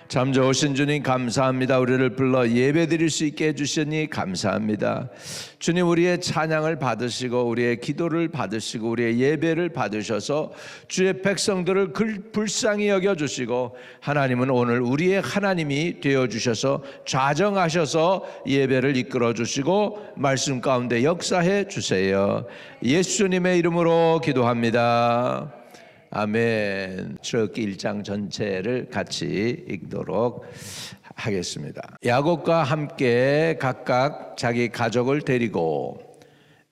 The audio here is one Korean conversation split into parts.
참 좋으신 주님 감사합니다. 우리를 불러 예배드릴 수 있게 해주시니 감사합니다. 주님, 우리의 찬양을 받으시고 우리의 기도를 받으시고 우리의 예배를 받으셔서 주의 백성들을 불쌍히 여겨주시고, 하나님은 오늘 우리의 하나님이 되어주셔서 좌정하셔서 예배를 이끌어주시고 말씀 가운데 역사해 주세요. 예수님의 이름으로 기도합니다. 아멘. 출애굽기 1장 전체를 같이 읽도록 하겠습니다. 야곱과 함께 각각 자기 가족을 데리고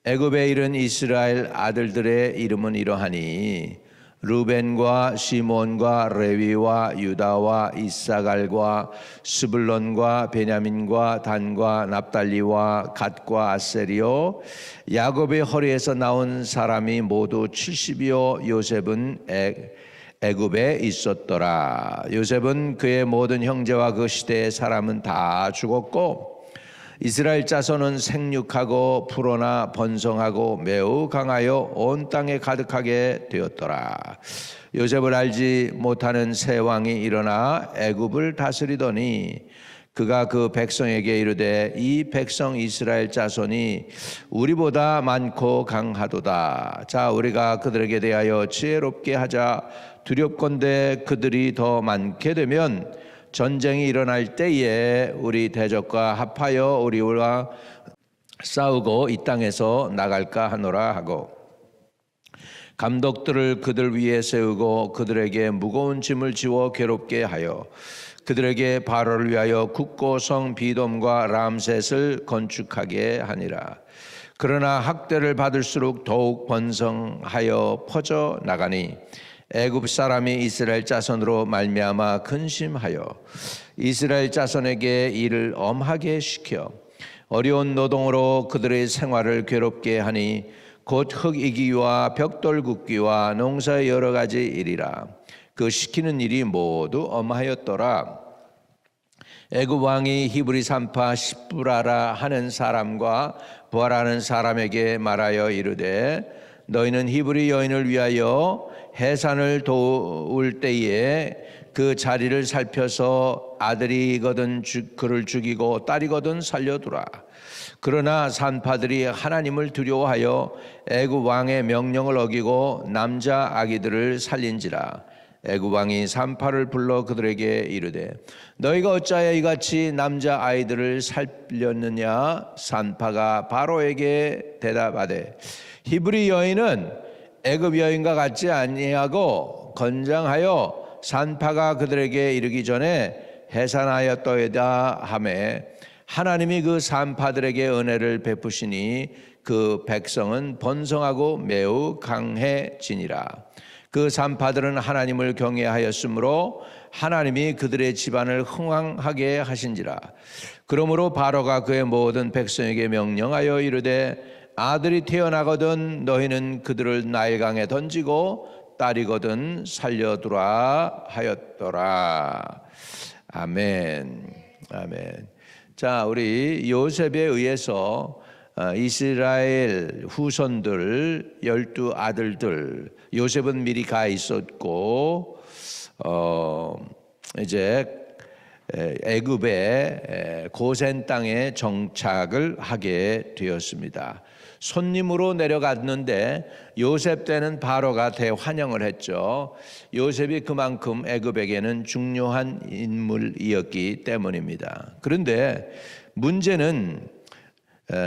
애굽에 이른 이스라엘 아들들의 이름은 이러하니, 루벤과 시몬과 레위와 유다와 이사갈과 스불론과 베냐민과 단과 납달리와 갓과 아세리요, 야곱의 허리에서 나온 사람이 모두 70이요. 요셉은 애굽에 있었더라. 요셉은 그의 모든 형제와 그 시대의 사람은 다 죽었고, 이스라엘 자손은 생육하고 불어나 번성하고 매우 강하여 온 땅에 가득하게 되었더라. 요셉을 알지 못하는 새 왕이 일어나 애굽을 다스리더니, 그가 그 백성에게 이르되, 이 백성 이스라엘 자손이 우리보다 많고 강하도다. 자, 우리가 그들에게 대하여 지혜롭게 하자. 두렵건대 그들이 더 많게 되면 전쟁이 일어날 때에 우리 대적과 합하여 우리와 싸우고 이 땅에서 나갈까 하노라 하고, 감독들을 그들 위에 세우고 그들에게 무거운 짐을 지워 괴롭게 하여 그들에게 바로를 위하여 굳고 성 비돔과 람셋을 건축하게 하니라. 그러나 학대를 받을수록 더욱 번성하여 퍼져 나가니, 애굽 사람이 이스라엘 자손으로 말미암아 근심하여 이스라엘 자손에게 일을 엄하게 시켜 어려운 노동으로 그들의 생활을 괴롭게 하니, 곧 흙 이기와 벽돌 굽기와 농사의 여러 가지 일이라. 그 시키는 일이 모두 엄하였더라. 애굽 왕이 히브리 산파 십부라라 하는 사람과 부하라는 사람에게 말하여 이르되, 너희는 히브리 여인을 위하여 해산을 도울 때에 그 자리를 살펴서 아들이거든 그를 죽이고 딸이거든 살려두라. 그러나 산파들이 하나님을 두려워하여 애굽 왕의 명령을 어기고 남자 아기들을 살린지라. 애굽 왕이 산파를 불러 그들에게 이르되, 너희가 어찌하여 이같이 남자 아이들을 살렸느냐? 산파가 바로에게 대답하되, 히브리 여인은 애굽 여인과 같지 아니하고 건장하여 산파가 그들에게 이르기 전에 해산하였더이다 하매, 하나님이 그 산파들에게 은혜를 베푸시니 그 백성은 번성하고 매우 강해지니라. 그 산파들은 하나님을 경외하였으므로 하나님이 그들의 집안을 흥왕하게 하신지라. 그러므로 바로가 그의 모든 백성에게 명령하여 이르되, 아들이 태어나거든 너희는 그들을 나일강에 던지고 딸이거든 살려두라 하였더라. 아멘. 아멘. 자, 우리 요셉에 의해서 이스라엘 후손들 12 아들들, 요셉은 미리 가 있었고 이제 애굽의 고센 땅에 정착을 하게 되었습니다. 손님으로 내려갔는데 요셉 때는 바로가 대환영을 했죠. 요셉이 그만큼 애굽에게는 중요한 인물이었기 때문입니다. 그런데 문제는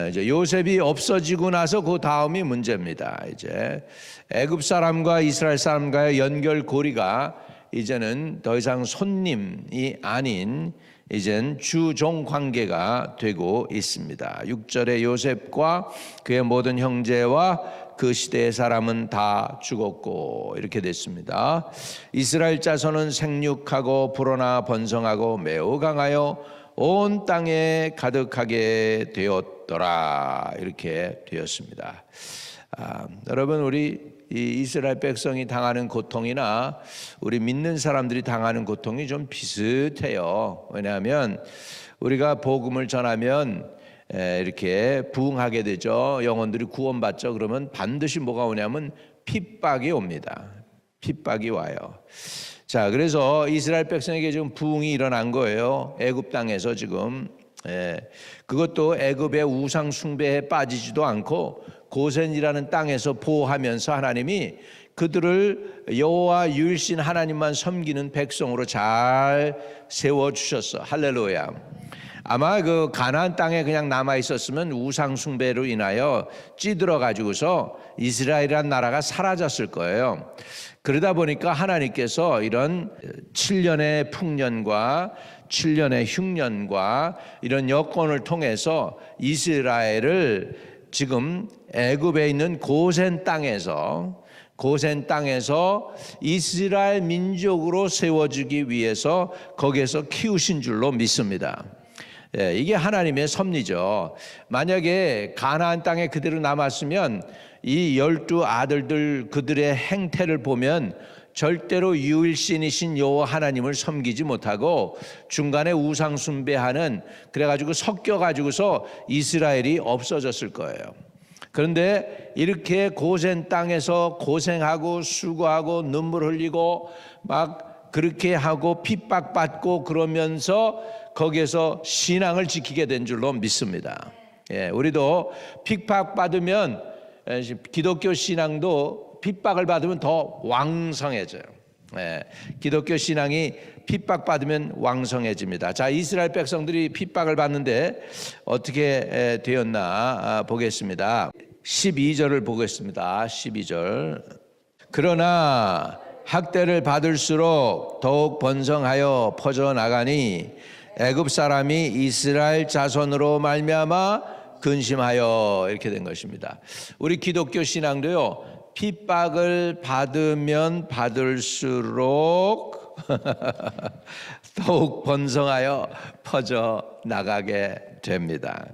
이제 요셉이 없어지고 나서 그 다음이 문제입니다. 이제 애굽 사람과 이스라엘 사람과의 연결고리가 이제는 더 이상 손님이 아닌 이젠 주종 관계가 되고 있습니다. 6절에 요셉과 그의 모든 형제와 그 시대의 사람은 다 죽었고 이렇게 됐습니다. 이스라엘 자손은 생육하고 불어나 번성하고 매우 강하여 온 땅에 가득하게 되었더라. 이렇게 되었습니다. 여러분, 우리 이 이스라엘 백성이 당하는 고통이나 우리 믿는 사람들이 당하는 고통이 좀 비슷해요. 왜냐하면 우리가 복음을 전하면 이렇게 부흥하게 되죠. 영혼들이 구원받죠. 그러면 반드시 뭐가 오냐면 핍박이 옵니다. 핍박이 와요. 자, 그래서 이스라엘 백성에게 지금 부흥이 일어난 거예요. 애굽 땅에서 지금. 그것도 애굽의 우상 숭배에 빠지지도 않고 고센이라는 땅에서 보호하면서 하나님이 그들을 여호와 유일신 하나님만 섬기는 백성으로 잘 세워 주셨어. 할렐루야. 아마 그 가나안 땅에 그냥 남아 있었으면 우상 숭배로 인하여 찌들어 가지고서 이스라엘이란 나라가 사라졌을 거예요. 그러다 보니까 하나님께서 이런 7년의 풍년과 7년의 흉년과 이런 여건을 통해서 이스라엘을 지금 애굽에 있는 고센 땅에서 이스라엘 민족으로 세워주기 위해서 거기에서 키우신 줄로 믿습니다. 이게 하나님의 섭리죠. 만약에 가나안 땅에 그대로 남았으면 이 12 아들들 그들의 행태를 보면 절대로 유일신이신 여호와 하나님을 섬기지 못하고 중간에 우상 숭배하는, 그래가지고 섞여가지고서 이스라엘이 없어졌을 거예요. 그런데 이렇게 고센 땅에서 고생하고 수고하고 눈물 흘리고 막 그렇게 하고 핍박받고 그러면서 거기에서 신앙을 지키게 된 줄로 믿습니다. 우리도 핍박받으면, 기독교 신앙도 핍박을 받으면 더 왕성해져요. 기독교 신앙이 핍박받으면 왕성해집니다. 자, 이스라엘 백성들이 핍박을 받는데 어떻게 되었나 보겠습니다. 12절을 보겠습니다. 12절. 그러나 학대를 받을수록 더욱 번성하여 퍼져나가니 애굽 사람이 이스라엘 자손으로 말미암아 근심하여, 이렇게 된 것입니다. 우리 기독교 신앙도요, 핍박을 받으면 받을수록 더욱 번성하여 퍼져 나가게 됩니다.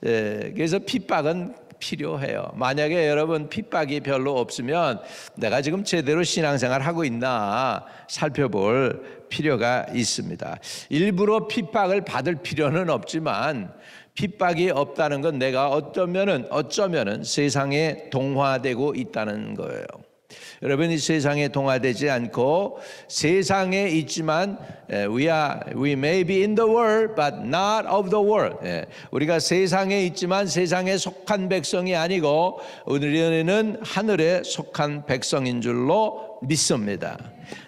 그래서 핍박은 필요해요. 만약에 여러분 핍박이 별로 없으면 내가 지금 제대로 신앙생활 하고 있나 살펴볼 필요가 있습니다. 일부러 핍박을 받을 필요는 없지만 핍박이 없다는 건 내가 어쩌면은 세상에 동화되고 있다는 거예요. 여러분이 세상에 동화되지 않고 세상에 있지만 we may be in the world but not of the world. 우리가 세상에 있지만 세상에 속한 백성이 아니고 우리는 하늘에 속한 백성인 줄로 믿습니다.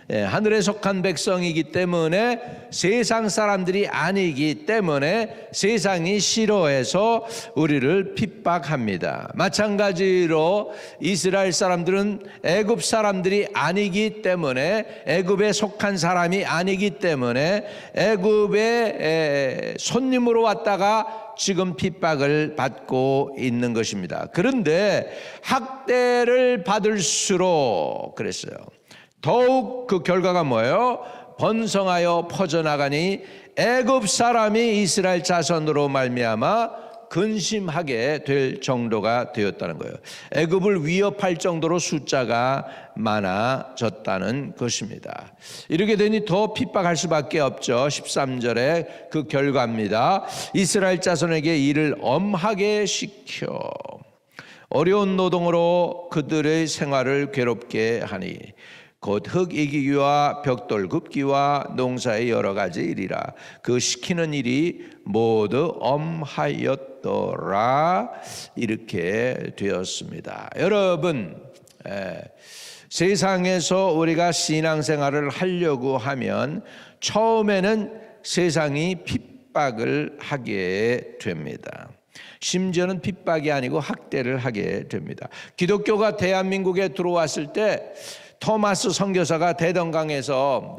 하늘에 속한 백성이기 때문에 세상 사람들이 아니기 때문에 세상이 싫어해서 우리를 핍박합니다. 마찬가지로 이스라엘 사람들은 애굽 사람들이 아니기 때문에, 애굽에 속한 사람이 아니기 때문에 애굽에 손님으로 왔다가 지금 핍박을 받고 있는 것입니다. 그런데 학대를 받을수록, 그랬어요, 더욱 그 결과가 뭐예요? 번성하여 퍼져나가니 애굽 사람이 이스라엘 자손으로 말미암아 근심하게 될 정도가 되었다는 거예요. 애굽을 위협할 정도로 숫자가 많아졌다는 것입니다. 이렇게 되니 더 핍박할 수밖에 없죠. 13절에 그 결과입니다. 이스라엘 자손에게 일을 엄하게 시켜 어려운 노동으로 그들의 생활을 괴롭게 하니 곧 흙 이기기와 벽돌 굽기와 농사의 여러 가지 일이라. 그 시키는 일이 모두 엄하였더라. 이렇게 되었습니다. 여러분, 세상에서 우리가 신앙생활을 하려고 하면 처음에는 세상이 핍박을 하게 됩니다. 심지어는 핍박이 아니고 학대를 하게 됩니다. 기독교가 대한민국에 들어왔을 때 토마스 선교사가 대동강에서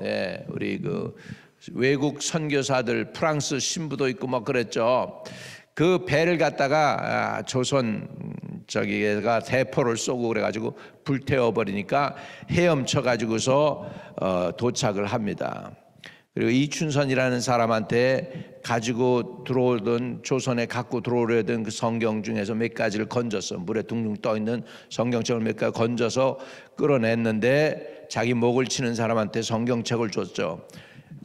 우리 그 외국 선교사들 프랑스 신부도 있고 뭐 그랬죠. 그 배를 갖다가 조선 저기가 대포를 쏘고 그래가지고 불태워 버리니까 헤엄쳐 가지고서 도착을 합니다. 그리고 이춘선이라는 사람한테 가지고 들어오던, 조선에 갖고 들어오려던 그 성경 중에서 몇 가지를 건졌어. 물에 둥둥 떠 있는 성경책을 몇 가지 건져서 끌어냈는데 자기 목을 치는 사람한테 성경책을 줬죠.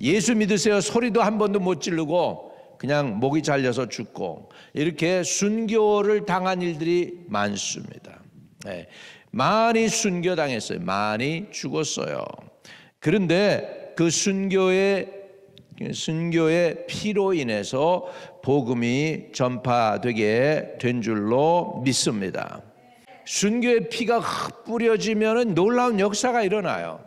예수 믿으세요 소리도 한 번도 못 지르고 그냥 목이 잘려서 죽고, 이렇게 순교를 당한 일들이 많습니다. 많이 순교당했어요. 많이 죽었어요. 그런데 그 순교의 피로 인해서 복음이 전파되게 된 줄로 믿습니다. 순교의 피가 뿌려지면 놀라운 역사가 일어나요.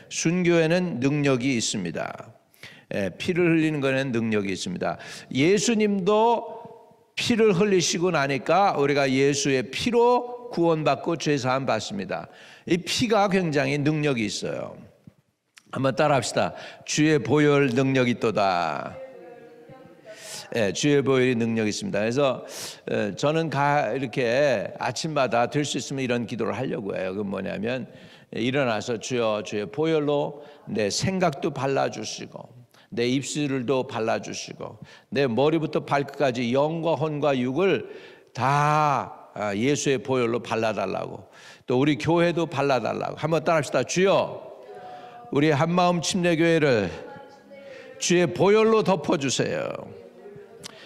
순교에는 능력이 있습니다. 피를 흘리는 것에는 능력이 있습니다. 예수님도 피를 흘리시고 나니까 우리가 예수의 피로 구원받고 죄사함 받습니다. 이 피가 굉장히 능력이 있어요. 한번 따라합시다. 주의 보혈 능력이 있도다. 주의 보혈이 능력이 있습니다. 그래서 저는 이렇게 아침마다 될 수 있으면 이런 기도를 하려고 해요. 그건 뭐냐면 일어나서 주여 주의 보혈로 내 생각도 발라주시고 내 입술도 발라주시고 내 머리부터 발끝까지 영과 혼과 육을 다 예수의 보혈로 발라달라고, 또 우리 교회도 발라달라고. 한번 따라합시다. 주여 우리 한마음 침례교회를 주의 보혈로 덮어주세요.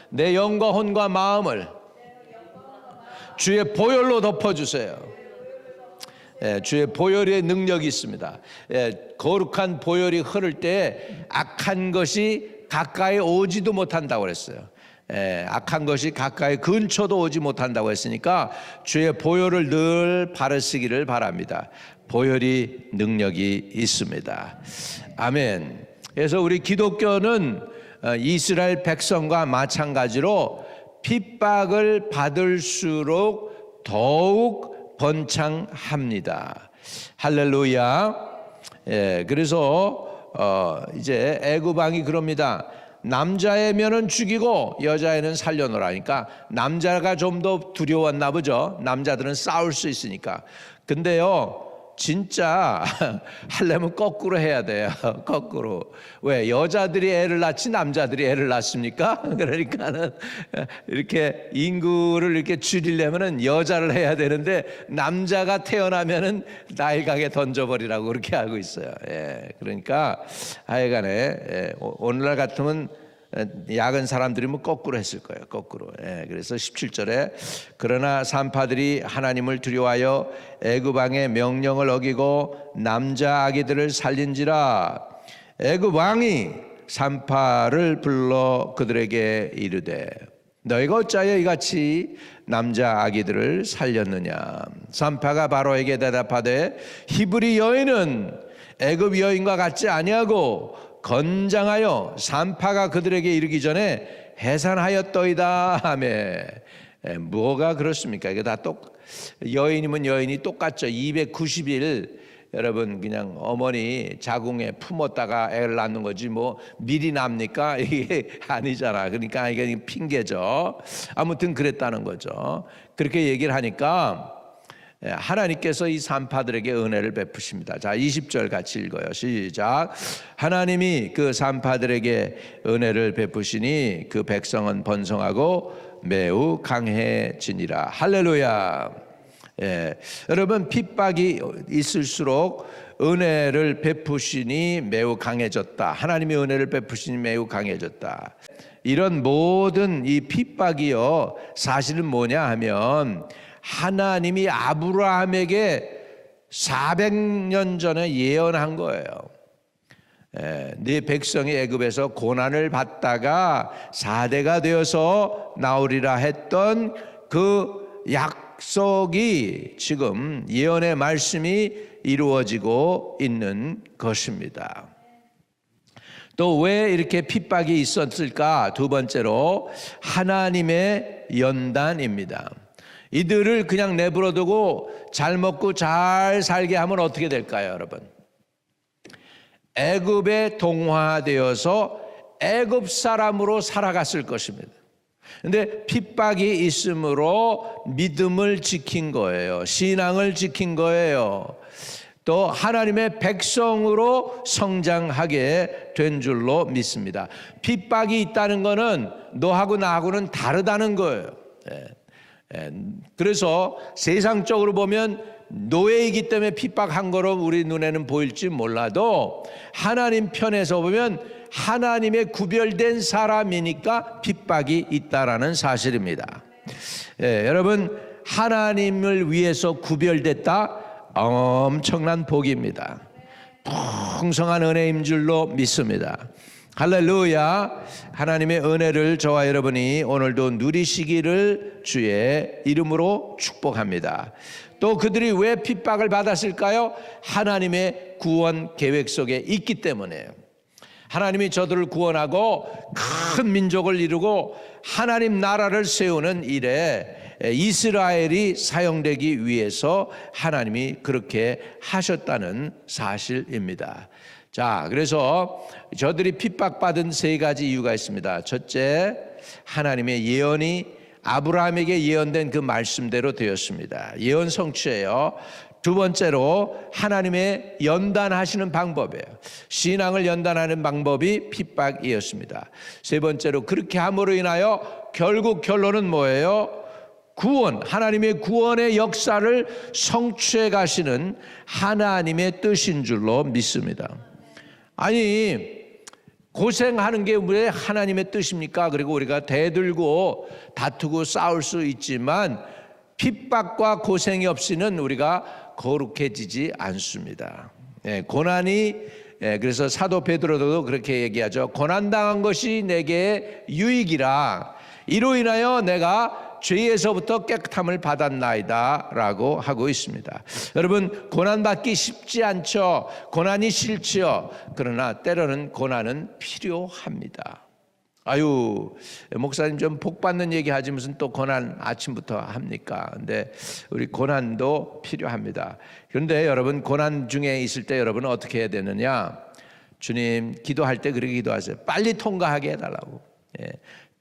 내 영과 혼과 마음을 주의 보혈로 덮어주세요. 주의 보혈의 능력이 있습니다. 거룩한 보혈이 흐를 때 악한 것이 가까이 오지도 못한다고 그랬어요. 악한 것이 가까이 근처도 오지 못한다고 했으니까 주의 보혈을 늘 바르시기를 바랍니다. 보혈이 능력이 있습니다. 아멘. 그래서 우리 기독교는 이스라엘 백성과 마찬가지로 핍박을 받을수록 더욱 번창합니다. 할렐루야. 그래서 이제 애굽 왕이 그럽니다. 남자애면은 죽이고 여자애는 살려놓으라니까 남자가 좀 더 두려웠나 보죠. 남자들은 싸울 수 있으니까. 근데요, 진짜 하려면 거꾸로 해야 돼요. 거꾸로. 왜? 여자들이 애를 낳지 남자들이 애를 낳습니까? 그러니까는 이렇게 인구를 이렇게 줄이려면은 여자를 해야 되는데 남자가 태어나면은 나일강에 던져버리라고 그렇게 하고 있어요. 그러니까 하여간에 오늘날 같으면 야근 사람들이면 거꾸로 했을 거예요. 거꾸로. 그래서 17절에 그러나 산파들이 하나님을 두려워하여 애굽 왕의 명령을 어기고 남자 아기들을 살린지라 애굽 왕이 산파를 불러 그들에게 이르되 너희가 어찌하여 이같이 남자 아기들을 살렸느냐. 산파가 바로에게 대답하되 히브리 여인은 애굽 여인과 같지 아니하고 건장하여 산파가 그들에게 이르기 전에 해산하였더이다 하며. 뭐가 그렇습니까? 이게 다 여인이면 여인이 똑같죠. 290일 여러분 그냥 어머니 자궁에 품었다가 애를 낳는 거지 뭐 미리 납니까? 이게 아니잖아. 그러니까 이게 핑계죠. 아무튼 그랬다는 거죠. 그렇게 얘기를 하니까 하나님께서 이 산파들에게 은혜를 베푸십니다. 자, 20절 같이 읽어요. 시작. 하나님이 그 산파들에게 은혜를 베푸시니 그 백성은 번성하고 매우 강해지니라. 할렐루야. 여러분 핍박이 있을수록 은혜를 베푸시니 매우 강해졌다. 하나님의 은혜를 베푸시니 매우 강해졌다. 이런 모든 이 핍박이요 사실은 뭐냐 하면 하나님이 아브라함에게 400년 전에 예언한 거예요. 네 백성이 애굽에서 고난을 받다가 4대가 되어서 나오리라 했던 그 약속이 지금 예언의 말씀이 이루어지고 있는 것입니다. 또 왜 이렇게 핍박이 있었을까? 두 번째로 하나님의 연단입니다. 이들을 그냥 내버려두고 잘 먹고 잘 살게 하면 어떻게 될까요, 여러분? 애굽에 동화되어서 애굽 사람으로 살아갔을 것입니다. 근데 핍박이 있으므로 믿음을 지킨 거예요. 신앙을 지킨 거예요. 또 하나님의 백성으로 성장하게 된 줄로 믿습니다. 핍박이 있다는 것은 너하고 나하고는 다르다는 거예요. 그래서 세상적으로 보면 노예이기 때문에 핍박한 거로 우리 눈에는 보일지 몰라도 하나님 편에서 보면 하나님의 구별된 사람이니까 핍박이 있다라는 사실입니다. 여러분 하나님을 위해서 구별됐다? 엄청난 복입니다. 풍성한 은혜인 줄로 믿습니다. 할렐루야. 하나님의 은혜를 저와 여러분이 오늘도 누리시기를 주의 이름으로 축복합니다. 또 그들이 왜 핍박을 받았을까요? 하나님의 구원 계획 속에 있기 때문에. 하나님이 저들을 구원하고 큰 민족을 이루고 하나님 나라를 세우는 일에 이스라엘이 사용되기 위해서 하나님이 그렇게 하셨다는 사실입니다. 자, 그래서 저들이 핍박받은 세 가지 이유가 있습니다. 첫째, 하나님의 예언이 아브라함에게 예언된 그 말씀대로 되었습니다. 예언 성취예요. 두 번째로 하나님의 연단하시는 방법이에요. 신앙을 연단하는 방법이 핍박이었습니다. 세 번째로 그렇게 함으로 인하여 결국 결론은 뭐예요? 구원, 하나님의 구원의 역사를 성취해 가시는 하나님의 뜻인 줄로 믿습니다. 아니, 고생하는 게 왜 하나님의 뜻입니까? 그리고 우리가 대들고 다투고 싸울 수 있지만 핍박과 고생이 없이는 우리가 거룩해지지 않습니다. 고난이, 그래서 사도 베드로도 그렇게 얘기하죠. 고난당한 것이 내게 유익이라 이로 인하여 내가 죄에서부터 깨끗함을 받았나이다 라고 하고 있습니다. 여러분, 고난받기 쉽지 않죠. 고난이 싫지요. 그러나 때로는 고난은 필요합니다. 아유, 목사님 좀 복 받는 얘기 하지 무슨 또 고난 아침부터 합니까? 근데 우리 고난도 필요합니다. 그런데 여러분, 고난 중에 있을 때 여러분은 어떻게 해야 되느냐? 주님, 기도할 때 그렇게 기도하세요. 빨리 통과하게 해달라고.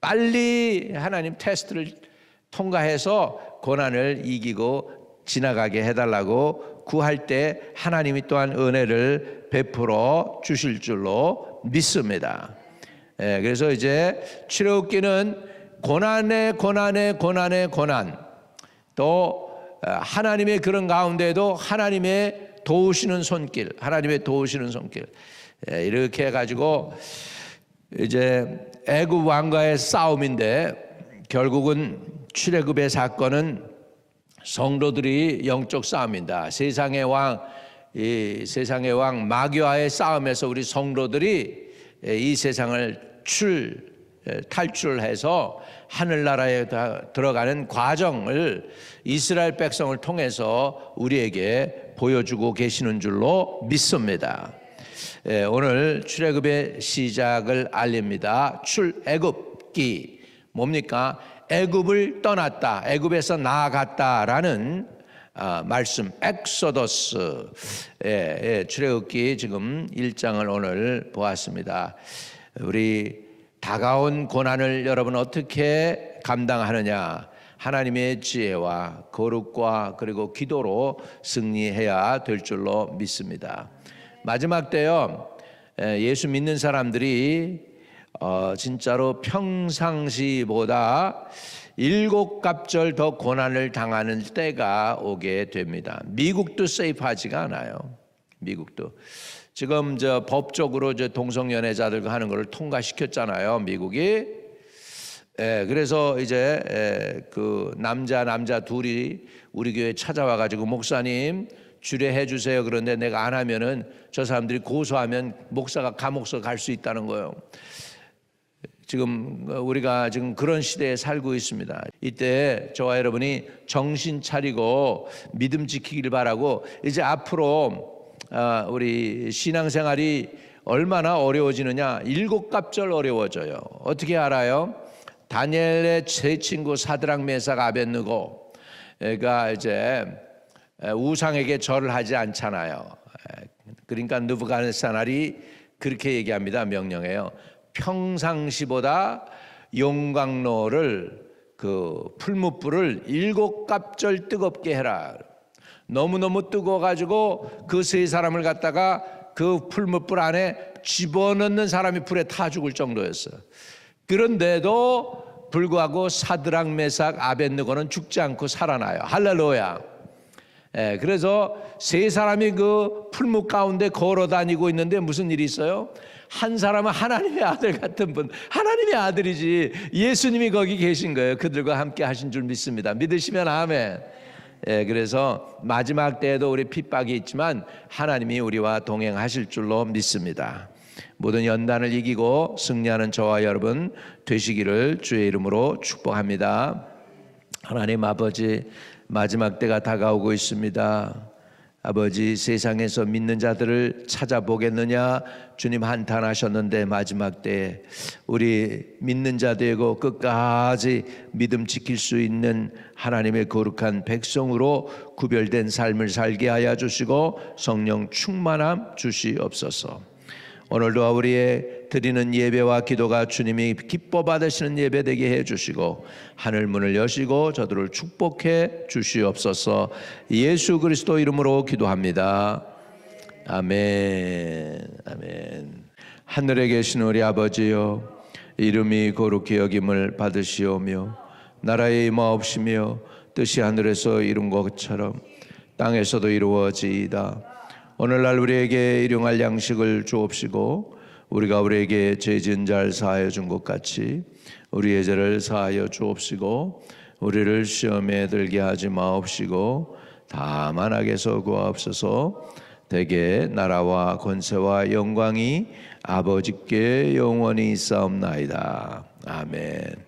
빨리 하나님 테스트를 통과해서 고난을 이기고 지나가게 해달라고 구할 때 하나님이 또한 은혜를 베풀어 주실 줄로 믿습니다. 그래서 이제 출애굽기는 고난의 고난, 또 하나님의 그런 가운데도 하나님의 도우시는 손길, 이렇게 해가지고 이제 애굽 왕과의 싸움인데 결국은 출애굽의 사건은 성도들이 영적 싸움입니다. 세상의 왕 마귀와의 싸움에서 우리 성도들이 이 세상을 탈출해서 하늘나라에 들어가는 과정을 이스라엘 백성을 통해서 우리에게 보여주고 계시는 줄로 믿습니다. 오늘 출애굽의 시작을 알립니다. 출애굽기 뭡니까? 애굽을 떠났다, 애굽에서 나아갔다라는 말씀, 엑소더스. 출애굽기 지금 1장을 오늘 보았습니다. 우리 다가온 고난을 여러분 어떻게 감당하느냐? 하나님의 지혜와 거룩과 그리고 기도로 승리해야 될 줄로 믿습니다. 마지막 때요, 예수 믿는 사람들이 진짜로 평상시보다 7갑절 더 고난을 당하는 때가 오게 됩니다. 미국도 세이프하지가 않아요. 미국도 지금 법적으로 동성연애자들과 하는 것을 통과시켰잖아요, 미국이. 그래서 이제 그 남자 둘이 우리 교회 찾아와 가지고 목사님 주례해 주세요. 그런데 내가 안 하면은 저 사람들이 고소하면 목사가 감옥서 갈 수 있다는 거예요. 지금 우리가 지금 그런 시대에 살고 있습니다. 이때 저와 여러분이 정신 차리고 믿음 지키길 바라고, 이제 앞으로 우리 신앙생활이 얼마나 어려워지느냐? 7갑절 어려워져요. 어떻게 알아요? 다니엘의 세 친구 사드락 메삭 아벳느고가 이제 우상에게 절을 하지 않잖아요. 그러니까 느부갓네살이 그렇게 얘기합니다. 명령해요. 평상시보다 용광로를 그 풀무불을 7갑절 뜨겁게 해라. 너무너무 뜨거워가지고 그 세 사람을 갖다가 그 풀무불 안에 집어넣는 사람이 불에 타 죽을 정도였어요. 그런데도 불구하고 사드락 메삭 아벳느고는 죽지 않고 살아나요. 할렐루야. 그래서 세 사람이 그 풀무 가운데 걸어 다니고 있는데 무슨 일이 있어요? 한 사람은 하나님의 아들 같은 분, 하나님의 아들이지 예수님이 거기 계신 거예요. 그들과 함께 하신 줄 믿습니다. 믿으시면 아멘. 그래서 마지막 때에도 우리 핍박이 있지만 하나님이 우리와 동행하실 줄로 믿습니다. 모든 연단을 이기고 승리하는 저와 여러분 되시기를 주의 이름으로 축복합니다. 하나님 아버지, 마지막 때가 다가오고 있습니다. 아버지, 세상에서 믿는 자들을 찾아보겠느냐 주님 한탄하셨는데 마지막 때 우리 믿는 자 되고 끝까지 믿음 지킬 수 있는 하나님의 거룩한 백성으로 구별된 삶을 살게 하여 주시고 성령 충만함 주시옵소서. 오늘도 우리의 드리는 예배와 기도가 주님이 기뻐 받으시는 예배 되게 해주시고 하늘 문을 여시고 저들을 축복해 주시옵소서. 예수 그리스도 이름으로 기도합니다. 아멘. 아멘. 하늘에 계신 우리 아버지여, 이름이 거룩히 여김을 받으시오며 나라의 임하옵시며 뜻이 하늘에서 이룬 것처럼 땅에서도 이루어지이다. 오늘날 우리에게 일용할 양식을 주옵시고 우리가 우리에게 죄 지은 자를 사하여 준 것 같이 우리의 죄를 사하여 주옵시고 우리를 시험에 들게 하지 마옵시고 다만 악에서 구하옵소서. 대개 나라와 권세와 영광이 아버지께 영원히 있사옵나이다. 아멘.